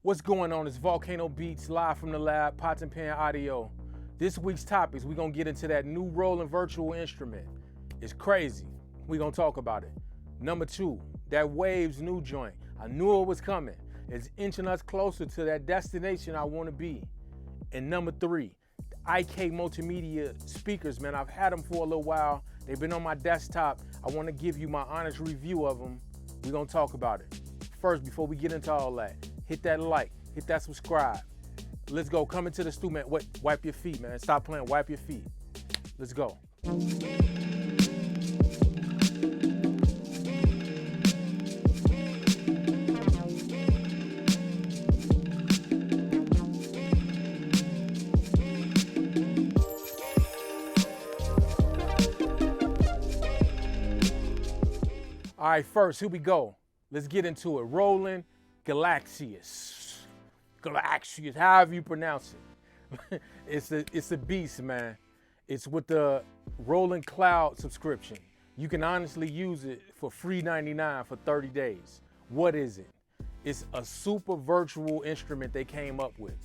What's going on? It's Volcano Beats, live from the lab, Pots and Pan Audio. This week's topics, we're gonna get into that new Roland virtual instrument. It's crazy. We're gonna talk about it. Number 2, that Waves new joint. I knew it was coming. It's inching us closer to that destination I wanna be. And number 3, the IK Multimedia speakers, man. I've had them for a little while. They've been on my desktop. I wanna give you my honest review of them. We're gonna talk about it. First, before we get into all that, hit that like, hit that subscribe. Let's go, come into the studio, man. Wipe your feet, man. Stop playing, wipe your feet. Let's go. All right, first, here we go. Let's get into it. Roland Galaxias. Galaxias, however you pronounce it. It's a beast, man. It's with the Roland Cloud subscription. You can honestly use it for free 99 for 30 days. What is it? It's a super virtual instrument they came up with.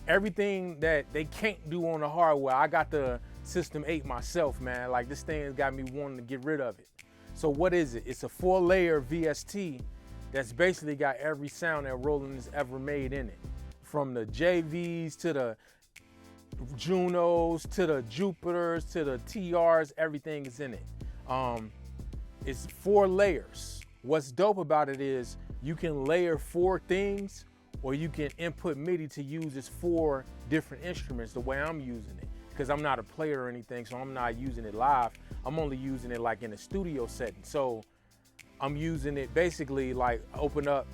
Everything that they can't do on the hardware. I got the System 8 myself, man. Like, this thing has got me wanting to get rid of it. So what is it? It's a 4-layer VST that's basically got every sound that Roland has ever made in it. From the JVs to the Junos to the Jupiters to the TRs, everything is in it. It's 4 layers. What's dope about it is you can layer 4 things, or you can input MIDI to use as 4 different instruments the way I'm using it. Because I'm not a player or anything, so I'm not using it live. I'm only using it like in a studio setting. So I'm using it basically like open up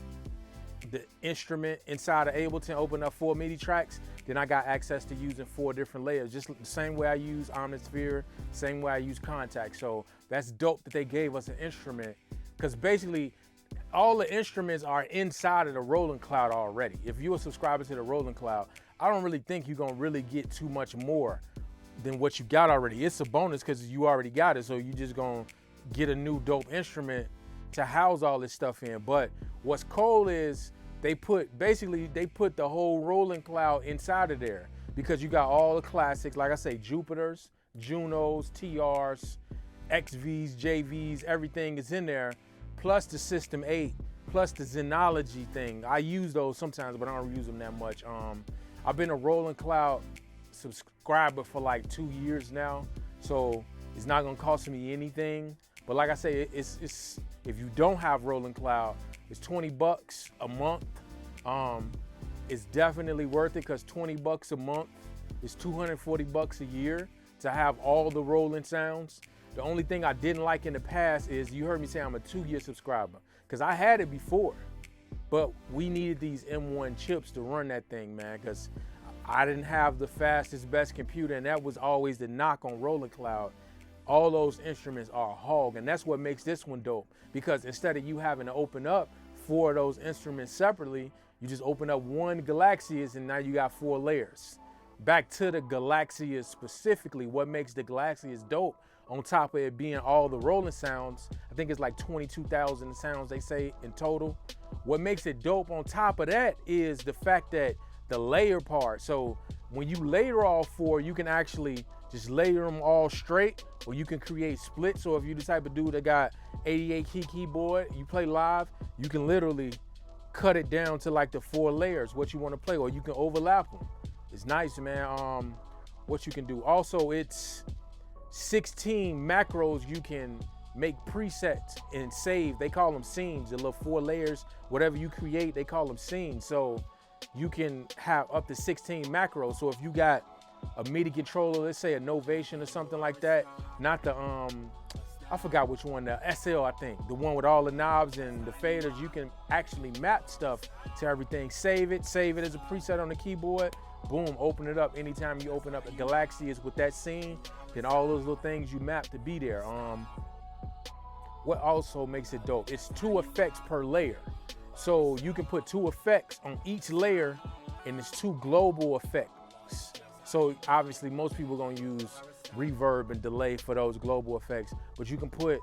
the instrument inside of Ableton, open up 4 MIDI tracks, then I got access to using 4 different layers, just the same way I use Omnisphere, same way I use Contact. So that's dope that they gave us an instrument, because basically all the instruments are inside of the Roland Cloud already. If you're a subscriber to the Roland Cloud, I don't really think you're gonna really get too much more than what you got already. It's a bonus because you already got it, so you just gonna get a new dope instrument to house all this stuff in. But what's cool is they put the whole Roland Cloud inside of there, because you got all the classics, like I say, Jupiters, Junos, TRs, XVs, JVs, everything is in there, plus the System 8, plus the Xenology thing. I use those sometimes, but I don't use them that much. I've been a Roland Cloud subscriber for like 2 years now, so it's not gonna cost me anything. But like I say, it's if you don't have Roland Cloud, it's $20 a month. It's definitely worth it, because $20 a month is $240 a year to have all the Roland sounds. The only thing I didn't like in the past is, you heard me say I'm a 2-year subscriber, because I had it before, but we needed these M1 chips to run that thing, man, because I didn't have the fastest, best computer, and that was always the knock on Roland Cloud. All those instruments are a hog, and that's what makes this one dope, because instead of you having to open up 4 of those instruments separately, you just open up one Galaxias, and now you got 4 layers. Back to the Galaxias specifically, what makes the Galaxias dope, on top of it being all the Roland sounds, I think it's like 22,000 sounds they say in total. What makes it dope on top of that is the fact that the layer part. So when you layer all 4, you can actually just layer them all straight, or you can create splits. So if you're the type of dude that got 88 key keyboard, you play live, you can literally cut it down to like the 4 layers, what you want to play, or you can overlap them. It's nice, man. What you can do. Also, it's 16 macros you can make presets and save. They call them scenes, the little 4 layers, whatever you create, they call them scenes. So you can have up to 16 macros. So if you got a MIDI controller, let's say a Novation or something like that, not the I forgot which one, the SL, I think, the one with all the knobs and the faders, you can actually map stuff to everything. Save it as a preset on the keyboard, boom, open it up. Anytime you open up a Galaxias with that scene, then all those little things you map to be there. What also makes it dope, it's 2 effects per layer. So you can put 2 effects on each layer, and it's 2 global effects. So obviously most people are gonna use reverb and delay for those global effects, but you can put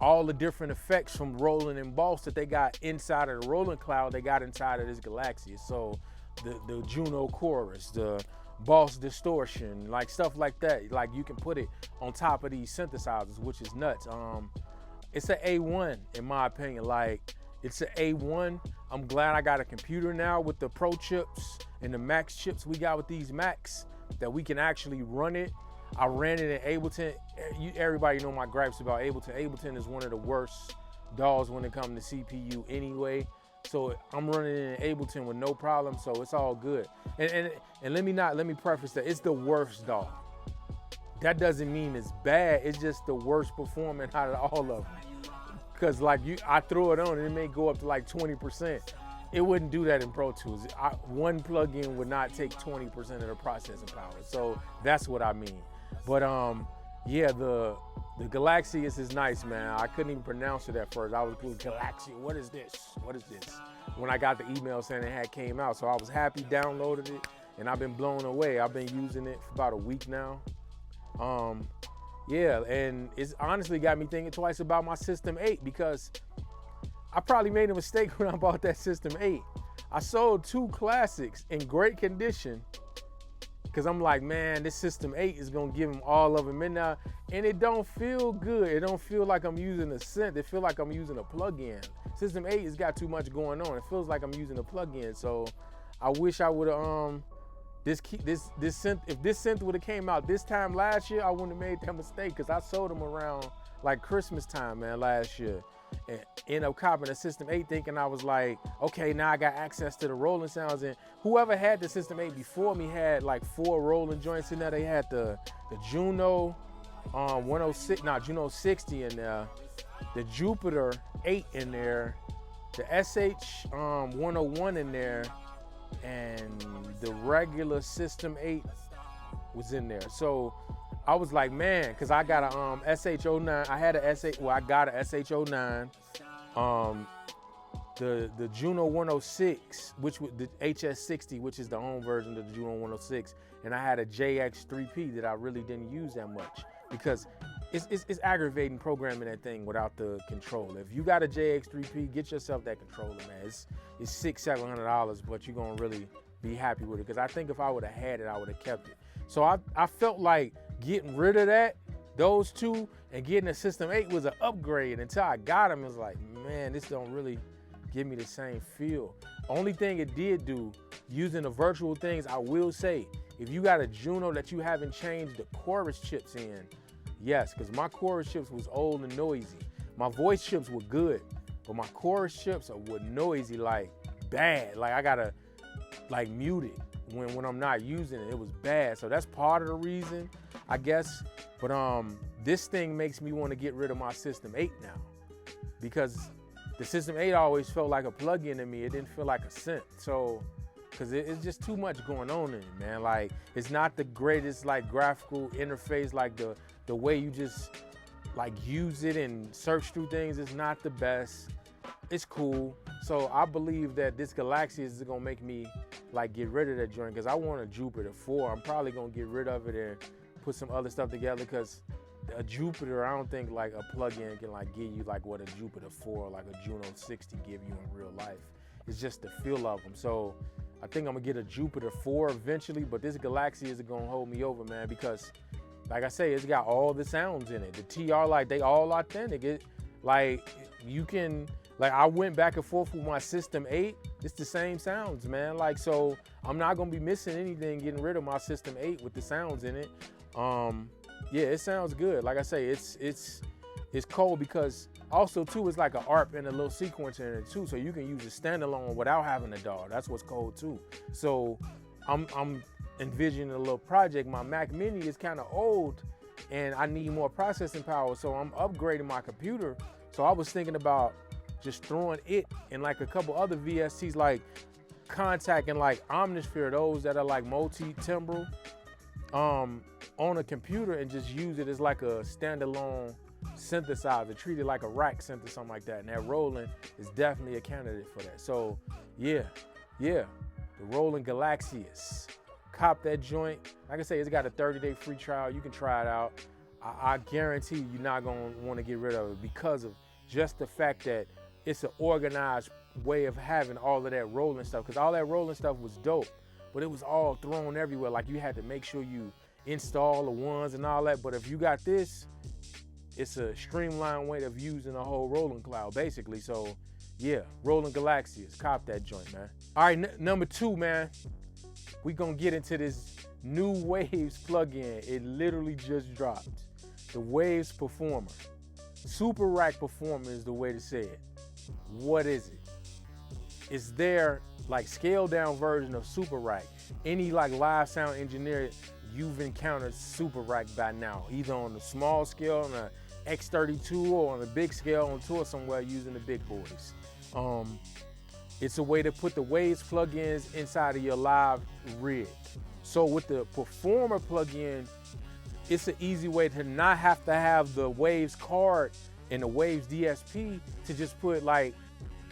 all the different effects from Roland and Boss that they got inside of the Roland Cloud, they got inside of this Galaxias. So the Juno chorus, the Boss distortion, like stuff like that. Like you can put it on top of these synthesizers, which is nuts. It's an A1 in my opinion. Like it's an A1. I'm glad I got a computer now with the Pro chips and the Max chips we got with these Macs that we can actually run it. I ran it in Ableton. Everybody know my gripes about Ableton. Ableton is one of the worst DAWs when it comes to CPU anyway. So I'm running it in Ableton with no problem, so it's all good. And let me preface that it's the worst DAW. That doesn't mean it's bad. It's just the worst performing out of all of them. Cause like I throw it on and it may go up to like 20%. It wouldn't do that in Pro Tools. One plugin would not take 20% of the processing power. So that's what I mean. But yeah, the Galaxias is nice, man. I couldn't even pronounce it at first. I was like, Galaxia, what is this? What is this? When I got the email saying it had came out. So I was happy, downloaded it, and I've been blown away. I've been using it for about a week now. Yeah, and it's honestly got me thinking twice about my System 8 because I probably made a mistake when I bought that System 8. I sold 2 classics in great condition because I'm like, man, this System 8 is gonna give them all of them in now, and it don't feel good. It don't feel like I'm using a synth. It feel like I'm using a plug-in. System 8 has got too much going on. It feels like I'm using a plug-in. So I wish I would have this synth. If this synth would have came out this time last year, I wouldn't have made that mistake because I sold them around like Christmas time, man, last year. And end up copping a System 8 thinking I was like, okay, now I got access to the Roland sounds. And whoever had the System 8 before me had like 4 Roland joints in there. They had the Juno 106, Juno 60 in there, the Jupiter 8 in there, the SH 101 in there, and the regular System 8 was in there. So I was like, man, because I got a SH09. I had a I got a SH09. The Juno 106, which was the HS60, which is the home version of the Juno 106, and I had a JX3P that I really didn't use that much because it's aggravating programming that thing without the controller. If you got a JX3P, get yourself that controller, man. It's $600-700, but you're gonna really be happy with it. Because I think if I would have had it, I would have kept it. So I felt like getting rid of those 2, and getting a System 8 was an upgrade. Until I got them, it was like, man, this don't really give me the same feel. Only thing it did do, using the virtual things, I will say, if you got a Juno that you haven't changed the chorus chips in, yes, because my chorus chips was old and noisy. My voice chips were good, but my chorus chips were noisy, like bad. Like I gotta like mute it when I'm not using it. It was bad. So that's part of the reason, I guess. But this thing makes me want to get rid of my System 8 now, because the System 8 always felt like a plug-in to me. It didn't feel like a synth. So, because it's just too much going on in it, man. Like, it's not the greatest like graphical interface, like the way you just like use it and search through things is not the best. It's cool. So I believe that this Galaxias is gonna make me like get rid of that joint, because I want a Jupiter 4. I'm probably gonna get rid of it and put some other stuff together, because a Jupiter, I don't think like a plug-in can like give you like what a Jupiter 4, like a Juno 60 give you in real life. It's just the feel of them. So I think I'm gonna get a Jupiter 4 eventually, but this Galaxia is gonna hold me over, man, because like I say, it's got all the sounds in it. The TR, like they all authentic. It like you can, like I went back and forth with my System 8. It's the same sounds, man. Like, so I'm not gonna be missing anything getting rid of my System 8 with the sounds in it. Yeah, it sounds good. Like I say, it's cold, because also too, it's like an ARP and a little sequencer in it too, so you can use it standalone without having a DAW. That's what's cold too. So I'm envisioning a little project. My Mac Mini is kind of old and I need more processing power, so I'm upgrading my computer. So I was thinking about just throwing it and like a couple other VSTs, like Contact and like Omnisphere, those that are like multi-timbral, on a computer, and just use it as like a standalone synthesizer, treat it like a rack synth or something like that. And that Roland is definitely a candidate for that. So yeah, the Roland Galaxias. Cop that joint. Like I say, it's got a 30-day free trial. You can try it out. I guarantee you're not gonna want to get rid of it because of just the fact that it's an organized way of having all of that rolling stuff. Because all that rolling stuff was dope, but it was all thrown everywhere. Like you had to make sure you install the ones and all that. But if you got this, it's a streamlined way of using a whole rolling cloud, basically. So yeah, Roland Galaxias, cop that joint, man. All right, number 2, man. We gonna get into this new Waves plugin. It literally just dropped. The Waves Performer. Super Rack Performer is the way to say it. What is it? It's their like scaled down version of Super Rack. Any like live sound engineer, you've encountered Super Rack by now, either on the small scale on a X32 or on a big scale on tour somewhere using the big boys. It's a way to put the Waves plugins inside of your live rig. So with the Performer plugin, it's an easy way to not have to have the Waves card and the Waves DSP to just put like,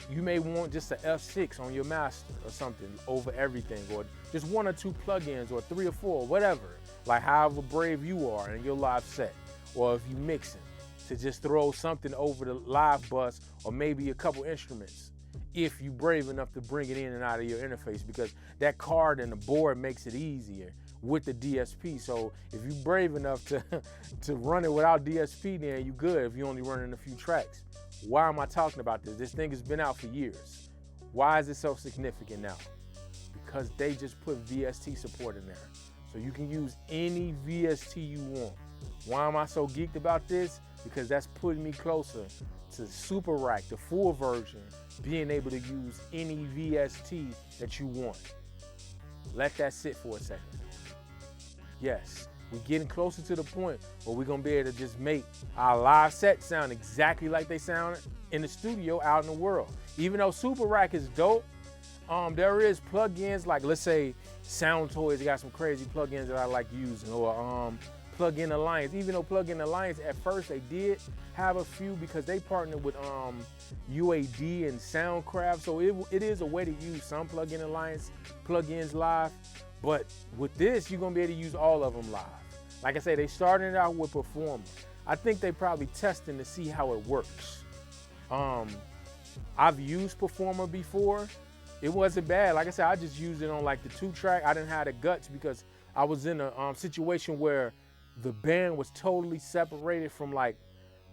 you may want just an F6 on your master or something over everything, or just 1 or 2 plugins or 3 or 4, whatever. Like however brave you are in your live set, or if you mixing, to just throw something over the live bus or maybe a couple instruments, if you brave enough to bring it in and out of your interface, because that card and the board makes it easier with the DSP. So if you brave enough to run it without DSP, then you good if you only running a few tracks. Why am I talking about this? This thing has been out for years. Why is it so significant now? Because they just put VST support in there. So you can use any VST you want. Why am I so geeked about this? Because that's putting me closer to Super Rack, the full version, being able to use any VST that you want. Let that sit for a second. Yes, we're getting closer to the point where we're gonna be able to just make our live set sound exactly like they sound in the studio out in the world. Even though Super Rack is dope, there is plugins like, let's say Sound Toys got some crazy plugins that I like using, or Plugin Alliance. Even though Plugin Alliance at first they did have a few because they partnered with UAD and Soundcraft, so it is a way to use some Plugin Alliance plugins live. But with this, you're gonna be able to use all of them live. Like I say, they started out with Performer. I think they probably testing to see how it works. I've used Performer before. It wasn't bad. Like I said, I just used it on like the 2-track. I didn't have the guts because I was in a situation where the band was totally separated from like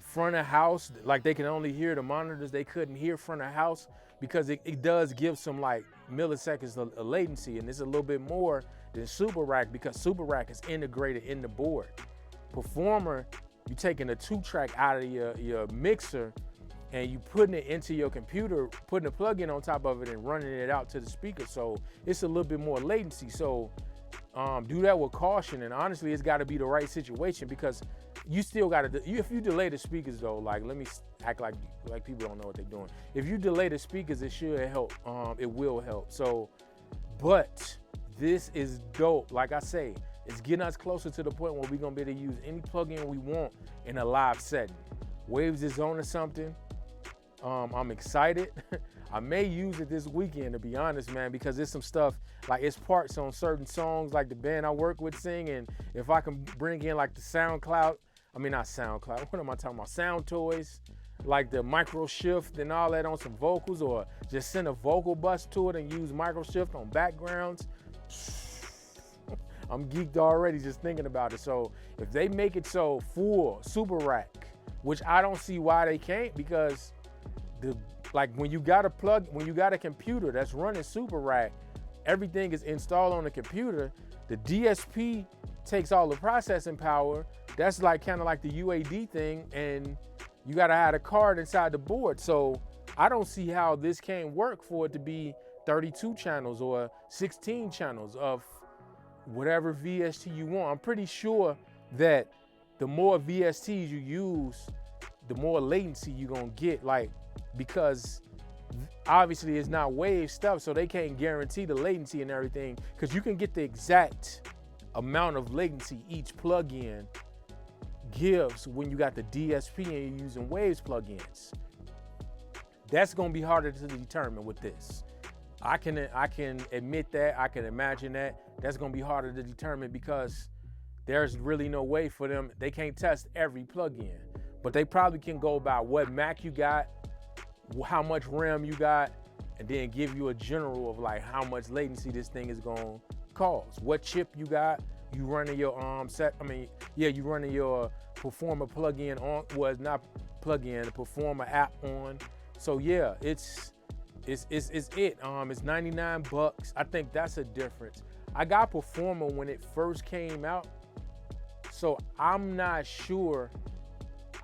front of house. Like they can only hear the monitors. They couldn't hear front of house because it does give some like milliseconds of latency, and it's a little bit more than Super Rack because Super Rack is integrated in the board. Performer, you taking a 2-track out of your mixer and you putting it into your computer, putting a plug-in on top of it and running it out to the speaker. So it's a little bit more latency. So do that with caution, and honestly, it's got to be the right situation because you still got to, if you delay the speakers though, like let me act like people don't know what they're doing. If you delay the speakers, it should help, it will help. So, but this is dope. Like I say, it's getting us closer to the point where we're gonna be able to use any plugin we want in a live setting. Waves is on to something. I'm excited. I may use it this weekend, to be honest, man, because there's some stuff, like it's parts on certain songs, like the band I work with sing, and if I can bring in like the SoundCloud, not SoundCloud, what am I talking about? Sound Toys, like the micro shift and all that on some vocals, or just send a vocal bus to it and use micro shift on backgrounds. I'm geeked already just thinking about it. So if they make it so full Super Rack, which I don't see why they can't, because when you got a computer that's running Super Rack, everything is installed on the computer. The DSP takes all the processing power. That's like kind of like the UAD thing, and you gotta have a card inside the board. So I don't see how this can't work for it to be 32 channels or 16 channels of whatever VST you want. I'm pretty sure that the more VSTs you use, the more latency you're gonna get, because obviously it's not wave stuff, so they can't guarantee the latency and everything, because you can get the exact amount of latency each plugin gives when you got the DSP and you're using Waves plugins. That's gonna be harder to determine with this. I can admit that, I can imagine that. That's gonna be harder to determine because there's really no way for them. They can't test every plugin, but they probably can go by what Mac you got, how much RAM you got, and then give you a general of like how much latency this thing is gonna cause. What chip you got, you running your you running your Performer plugin on, well, not plugin, the Performer app on. So yeah, it's it. It's 99 bucks. I think that's a difference. I got Performer when it first came out, so I'm not sure.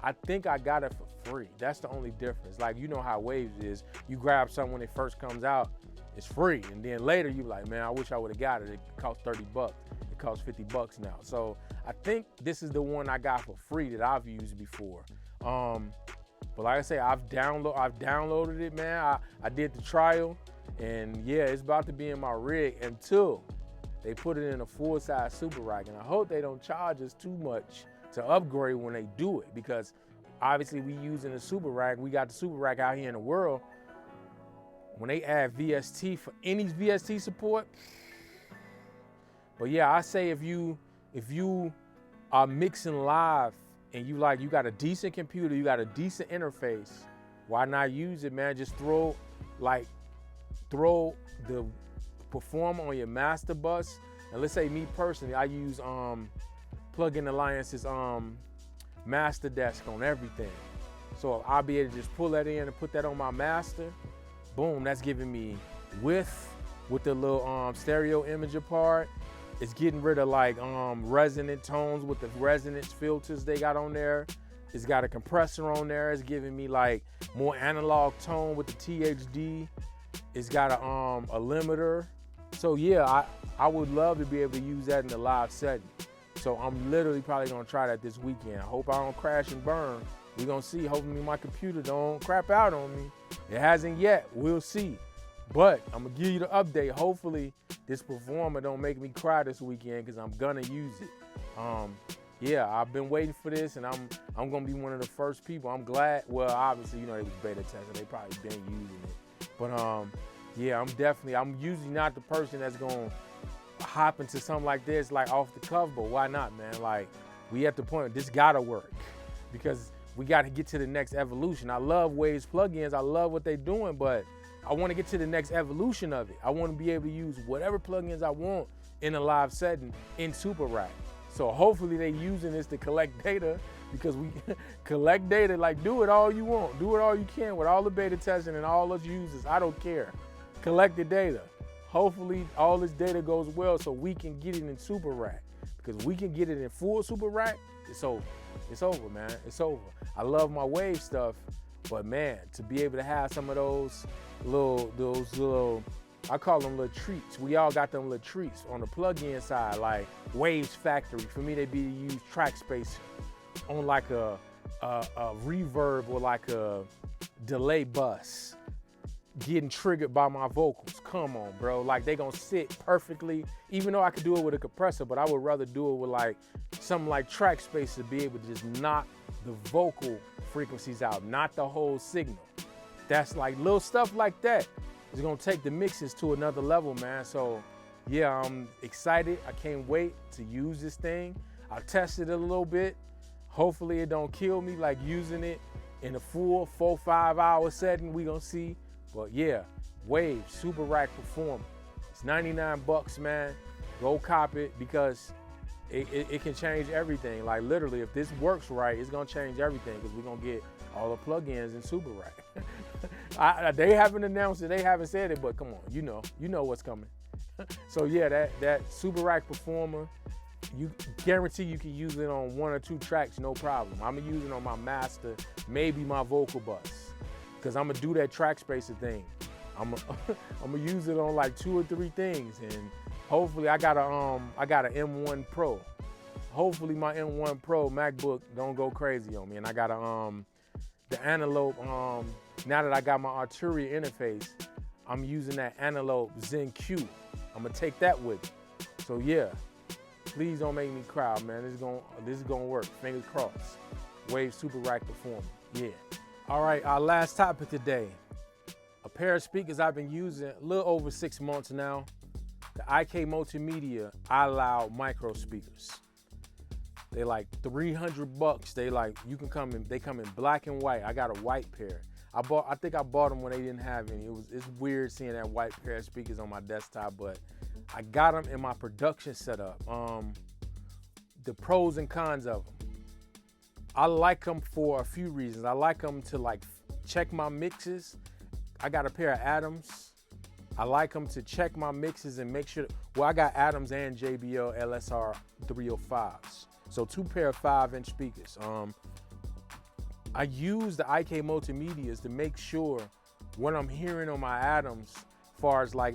I think I got it for free. That's the only difference. Like, you know how Waves is. You grab something when it first comes out, it's free. And then later you like, man, I wish I would have got it. It cost 30 bucks. It costs 50 bucks now. So I think this is the one I got for free that I've used before. But like I say, I've downloaded it, man. I did the trial, and yeah, it's about to be in my rig until they put it in a full-size super rack. And I hope they don't charge us too much to upgrade when they do it, because obviously we using the super rack. We got the super rack out here in the world. When they add VST for any VST support, but yeah, I say if you are mixing live and you got a decent computer, you got a decent interface, why not use it, man? Just throw the Performer on your master bus. And let's say me personally, I use Plugin Alliance's master desk on everything. So I'll be able to just pull that in and put that on my master. Boom, that's giving me width with the little stereo imager part. It's getting rid of like resonant tones with the resonance filters they got on there. It's got a compressor on there. It's giving me like more analog tone with the THD. It's got a limiter. So yeah, I would love to be able to use that in the live setting. So I'm literally probably gonna try that this weekend. I hope I don't crash and burn. We're gonna see. Hopefully my computer don't crap out on me. It hasn't yet, we'll see. But I'm gonna give you the update. Hopefully this Performer don't make me cry this weekend, because I'm gonna use it. Yeah, I've been waiting for this, and I'm gonna be one of the first people. I'm glad. Well, obviously, you know, they was beta testing. They probably been using it. But yeah, I'm usually not the person that's gonna hop into something like this, like off the cuff, but why not, man? Like, we at the point, this gotta work, because we gotta get to the next evolution. I love Waves plugins, I love what they're doing, but I wanna get to the next evolution of it. I wanna be able to use whatever plugins I want in a live setting in Super Rack. So hopefully they using this to collect data, because we collect data, like do it all you want, do it all you can with all the beta testing and all those users, I don't care. Collect the data. Hopefully all this data goes well so we can get it in Super Rack, because we can get it in full Super Rack, it's over. It's over, man, it's over. I love my Wave stuff, but man, to be able to have some of those little, I call them little treats. We all got them little treats on the plug-in side, like Waves Factory. For me, they'd be to use track space on like a reverb or like a delay bus, getting triggered by my vocals. Come on, bro. Like, they gonna sit perfectly, even though I could do it with a compressor, but I would rather do it with like something like track space to be able to just knock the vocal frequencies out, not the whole signal. That's like little stuff like that. It's gonna take the mixes to another level, man. So yeah, I'm excited. I can't wait to use this thing. I tested it a little bit. Hopefully it don't kill me like using it in a full 4-5 hour setting. We gonna see. But yeah, Waves Super Rack Performer. It's 99 bucks, man. Go cop it, because it can change everything. Like literally, if this works right, it's gonna change everything, because we're gonna get all the plugins in Super Rack. They haven't announced it, they haven't said it, but come on, you know what's coming. So yeah, that Super Rack Performer, you guarantee you can use it on 1 or 2 tracks, no problem. I'm gonna use it on my master, maybe my vocal bus, because I'm gonna do that track spacer thing. I'm gonna use it on like 2 or 3 things, and hopefully I got an M1 Pro. Hopefully my M1 Pro MacBook don't go crazy on me, and I got the Antelope. Now that I got my Arturia interface, I'm using that Antelope Zen Q. I'm gonna take that with me. So yeah, please don't make me cry, man. This is gonna work. Fingers crossed. Wave Super Rack Performer. Yeah. All right, our last topic today. A pair of speakers I've been using a little over 6 months now. The IK Multimedia iLoud micro speakers. They like $300. They like, you can come in, they come in black and white. I got a white pair. I think I bought them when they didn't have any. It's weird seeing that white pair of speakers on my desktop, but I got them in my production setup. The pros and cons of them. I like them for a few reasons. I like them to like check my mixes. I got a pair of Adams. I like them to check my mixes and make sure, well, I got Adams and JBL LSR 305s. So 2 pair of 5-inch speakers. I use the IK Multimedias to make sure what I'm hearing on my Adams, as far as like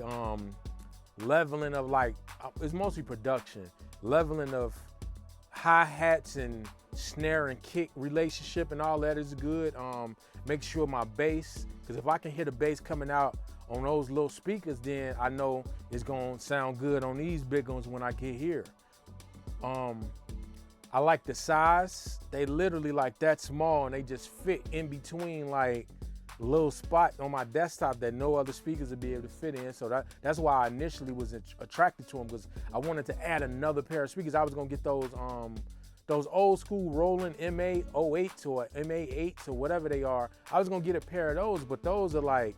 leveling of like, it's mostly production, leveling of hi-hats and snare and kick relationship and all that is good. Make sure my bass, because if I can hear the bass coming out on those little speakers, then I know it's gonna sound good on these big ones when I get here. I like the size. They literally like that small and they just fit in between like a little spot on my desktop that no other speakers would be able to fit in. So that's why I initially was attracted to them, because I wanted to add another pair of speakers. I was gonna get those old school Roland MA08s or MA8s or whatever they are. I was gonna get a pair of those, but those are like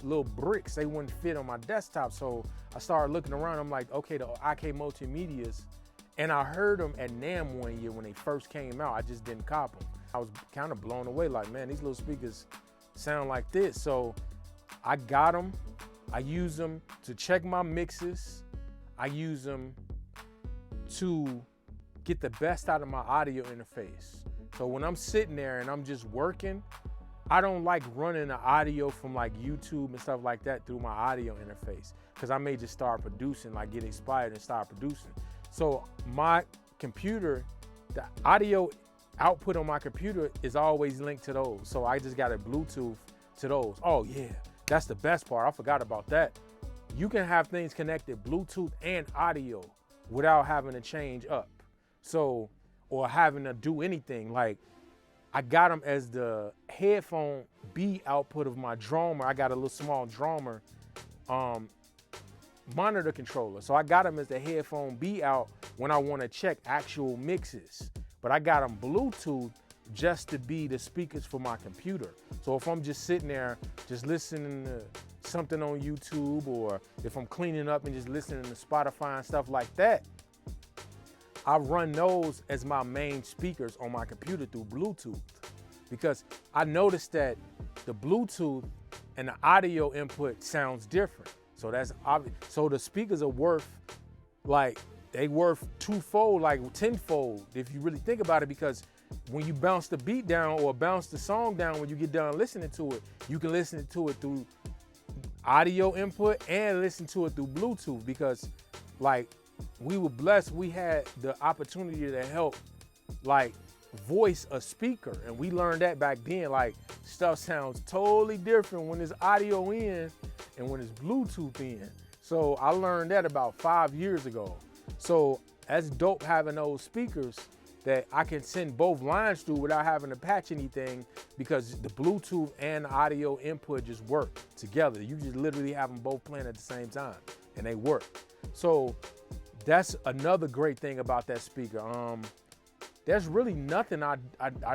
little bricks. They wouldn't fit on my desktop. So I started looking around. I'm like, okay, the IK Multimedias. And I heard them at NAMM one year when they first came out. I just didn't cop them. I was kind of blown away, like, man, these little speakers sound like this. So I got them. I use them to check my mixes. I use them to get the best out of my audio interface. So when I'm sitting there and I'm just working, I don't like running the audio from like YouTube and stuff like that through my audio interface, because I may just start producing, like get inspired and start producing. So my computer, the audio output on my computer is always linked to those. So I just got a Bluetooth to those. Oh yeah, that's the best part. I forgot about that. You can have things connected Bluetooth and audio without having to change up. So, or having to do anything. Like, I got them as the headphone B output of my drummer. I got a little small drummer monitor controller. So I got them as the headphone B out when I want to check actual mixes. But I got them Bluetooth just to be the speakers for my computer. So if I'm just sitting there, just listening to something on YouTube, or if I'm cleaning up and just listening to Spotify and stuff like that, I run those as my main speakers on my computer through Bluetooth, because I noticed that the Bluetooth and the audio input sounds different. So that's obvious. So the speakers are worth, like, they worth twofold, like tenfold, if you really think about it, because when you bounce the beat down or bounce the song down, when you get done listening to it, you can listen to it through audio input and listen to it through Bluetooth, because like, we were blessed, we had the opportunity to help like voice a speaker, and we learned that back then. Like, stuff sounds totally different when it's audio in and when it's Bluetooth in. So I learned that about 5 years ago. So that's dope, having those speakers that I can send both lines through without having to patch anything, because the Bluetooth and the audio input just work together. You just literally have them both playing at the same time and they work. So that's another great thing about that speaker. There's really nothing I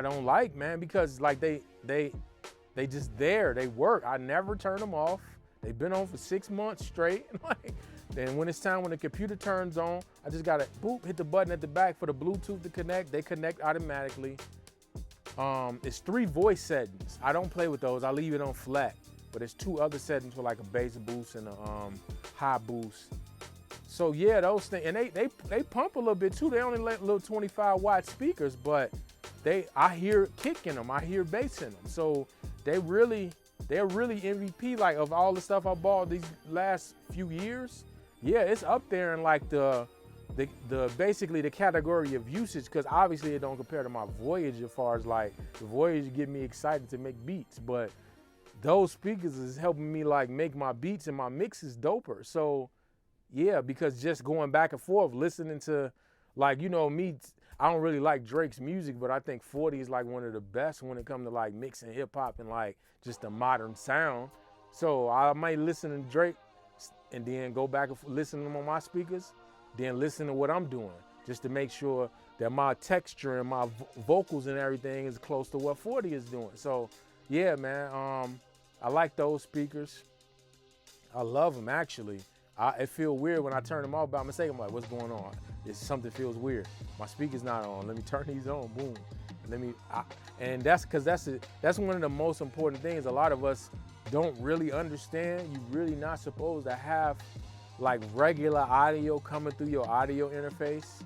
don't like, man, because like they just there, they work. I never turn them off. They've been on for 6 months straight. Like, then when it's time, when the computer turns on, I just gotta boop, hit the button at the back for the Bluetooth to connect. They connect automatically. It's 3 voice settings. I don't play with those. I leave it on flat. But it's 2 other settings for like a bass boost and a high boost. So yeah, those things, and they pump a little bit too. They only let little 25-watt speakers, but I hear kick in them, I hear bass in them. So they're really MVP, like, of all the stuff I bought these last few years. Yeah, it's up there in like the basically the category of usage, because obviously it don't compare to my Voyager, as far as like the Voyager get me excited to make beats, but those speakers is helping me like make my beats and my mixes doper. So yeah, because just going back and forth, listening to, like, you know me, I don't really like Drake's music, but I think 40 is like one of the best when it comes to like mixing hip hop and like just the modern sound. So I might listen to Drake and then go back and listen to them on my speakers, then listen to what I'm doing, just to make sure that my texture and my vocals and everything is close to what 40 is doing. So yeah, man, I like those speakers. I love them actually. It feels weird when I turn them off by mistake. I'm like, what's going on? Something feels weird. My speaker's not on. Let me turn these on. Boom. And that's because that's one of the most important things. A lot of us don't really understand. You're really not supposed to have like regular audio coming through your audio interface.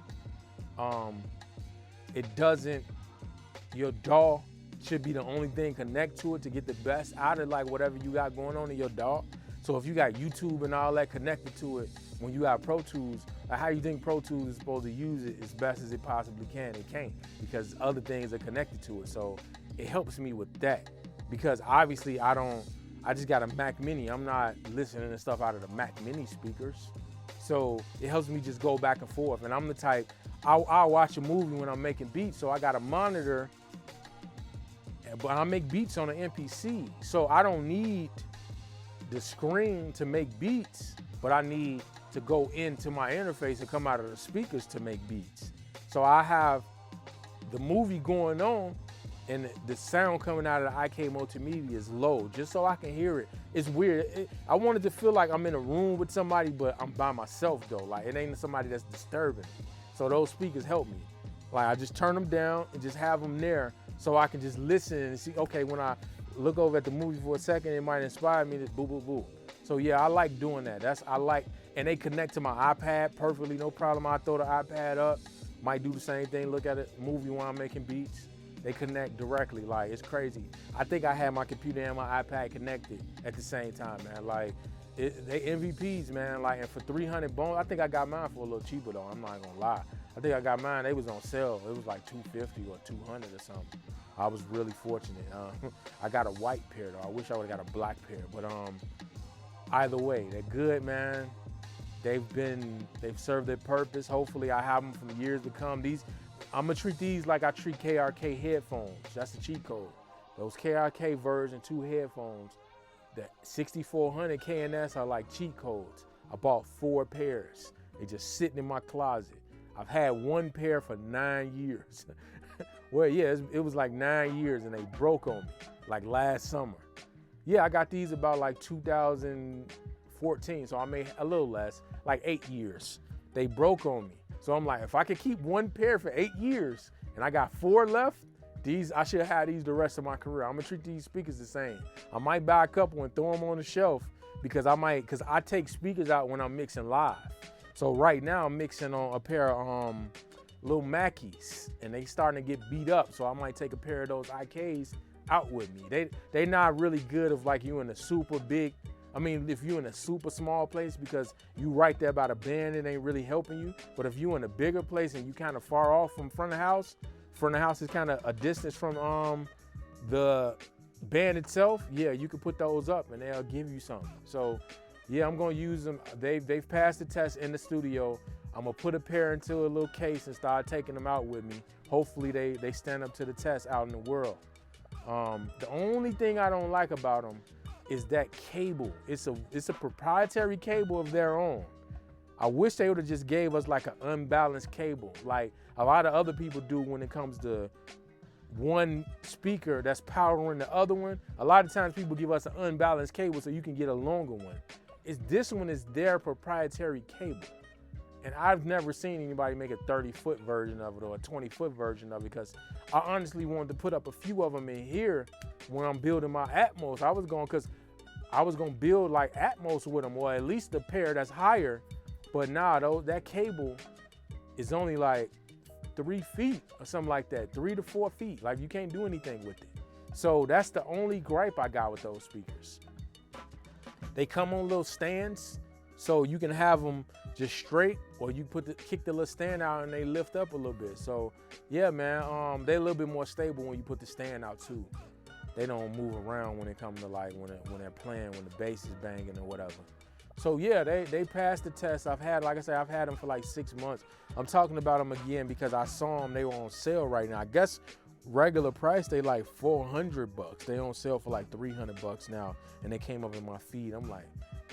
Your DAW should be the only thing connect to it to get the best out of like whatever you got going on in your DAW. So if you got YouTube and all that connected to it, when you got Pro Tools, how you think Pro Tools is supposed to use it as best as it possibly can? It can't, because other things are connected to it. So it helps me with that, because obviously I just got a Mac Mini. I'm not listening to stuff out of the Mac Mini speakers. So it helps me just go back and forth. And I'm the type, I'll watch a movie when I'm making beats. So I got a monitor, but I make beats on an MPC. So I don't need the screen to make beats, but I need to go into my interface and come out of the speakers to make beats. So I have the movie going on and the sound coming out of the IK Multimedia is low, just so I can hear it. It's weird. I wanted to feel like I'm in a room with somebody, but I'm by myself though. Like it ain't somebody that's disturbing. So those speakers help me. Like I just turn them down and just have them there so I can just listen and see, okay, when I look over at the movie for a second, it might inspire me to boo, boo, boo. So yeah, I like doing that. And they connect to my iPad perfectly, no problem. I throw the iPad up, might do the same thing, look at a movie while I'm making beats. They connect directly, like it's crazy. I think I had my computer and my iPad connected at the same time, man. Like they MVPs, man. Like, and for 300 bones, I think I got mine for a little cheaper though. I'm not gonna lie. I think I got mine. They was on sale. It was like 250 or 200 or something. I was really fortunate. I got a white pair though. I wish I would've got a black pair, but either way, they're good, man. They've served their purpose. Hopefully I have them for years to come. I'm gonna treat these like I treat KRK headphones. That's the cheat code. Those KRK version 2 headphones, the 6400 KNS are like cheat codes. I bought 4 pairs. They just sitting in my closet. I've had 1 pair for 9 years. Well, yeah, it was like 9 years and they broke on me, like last summer. Yeah, I got these about like 2014, so I made a little less, like 8 years. They broke on me. So I'm like, if I could keep 1 pair for 8 years and I got 4 left, I should have these the rest of my career. I'm gonna treat these speakers the same. I might buy a couple and throw them on the shelf because I take speakers out when I'm mixing live. So right now I'm mixing on a pair of little Mackies and they starting to get beat up. So I might take a pair of those IKs out with me. They not really good if like you in a super big, if you're in a super small place, because you right there by the band, it ain't really helping you. But if you in a bigger place and you kind of far off from front of house is kind of a distance from the band itself, yeah, you can put those up and they'll give you something. So yeah, I'm gonna use them. They've passed the test in the studio. I'm gonna put a pair into a little case and start taking them out with me. Hopefully they stand up to the test out in the world. The only thing I don't like about them is that cable. It's a proprietary cable of their own. I wish they would have just gave us like an unbalanced cable, like a lot of other people do when it comes to one speaker that's powering the other one. A lot of times people give us an unbalanced cable so you can get a longer one. This one is their proprietary cable. And I've never seen anybody make a 30-foot version of it or a 20-foot version of it, because I honestly wanted to put up a few of them in here when I'm building my Atmos. I was going to build like Atmos with them, or at least a pair that's higher. But nah, though, that cable is only like 3 feet or something like that, 3 to 4 feet. Like you can't do anything with it. So that's the only gripe I got with those speakers. They come on little stands, so you can have them just straight, or you kick the little stand out and they lift up a little bit. So yeah, man, they're a little bit more stable when you put the stand out too. They don't move around when it comes to like when they're playing, when the bass is banging or whatever. So yeah, they passed the test. I've had them for like 6 months. I'm talking about them again because I saw them. They were on sale right now. I guess regular price they like $400. They on sale for like $300 now, and they came up in my feed. I'm like,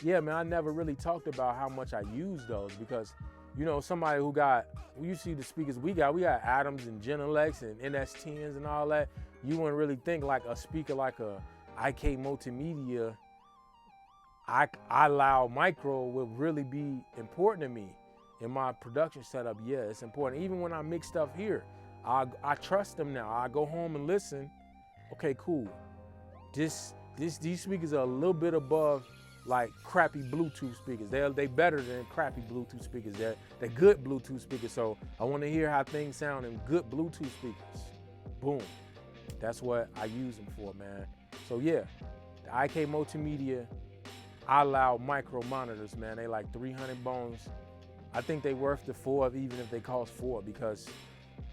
yeah, man, I never really talked about how much I use those, because you know, somebody who got, you see the speakers we got Adams and Genelecs and NS10s and all that. You wouldn't really think like a speaker like a IK Multimedia, iLoud Micro would really be important to me in my production setup. Yeah, it's important. Even when I mix stuff here, I trust them now. I go home and listen. Okay, cool. These speakers are a little bit above like crappy Bluetooth speakers. They better than crappy Bluetooth speakers. They're good Bluetooth speakers. So I want to hear how things sound in good Bluetooth speakers. Boom. That's what I use them for, man. So yeah, the IK Multimedia iLoud Micro Monitors, man. They like 300 bones. I think they worth the $4, even if they cost $4, because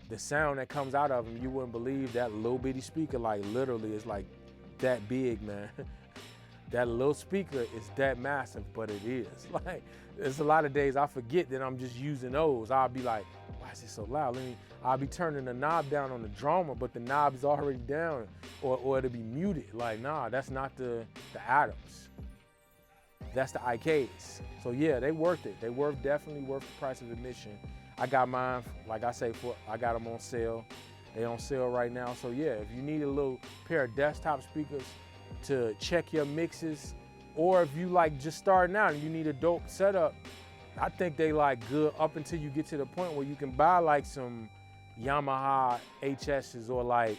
the sound that comes out of them, you wouldn't believe. That little bitty speaker, like literally is like that big, man. That little speaker is that massive, but it is. Like, there's a lot of days I forget that I'm just using those. I'll be like, why is it so loud? I'll be turning the knob down on the drummer, but the knob is already down, or it'll be muted. Like, nah, that's not the Adams. That's the IKs. So yeah, they worth it. They definitely worth the price of admission. I got mine, like I say, I got them on sale. They on sale right now. So yeah, if you need a little pair of desktop speakers to check your mixes, or if you like just starting out and you need a dope setup, I think they like good up until you get to the point where you can buy like some Yamaha HSs or like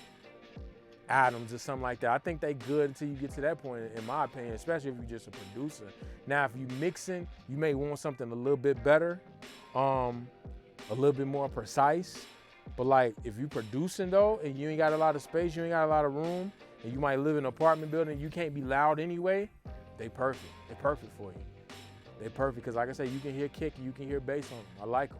Adams or something like that. I think they good until you get to that point, in my opinion, especially if you're just a producer. Now, if you mixing, you may want something a little bit better, a little bit more precise. But like, if you producing though, and you ain't got a lot of space, you ain't got a lot of room, and you might live in an apartment building, you can't be loud anyway, they perfect. They're perfect for you. They're perfect, because like I say, you can hear kick and you can hear bass on them. I like them.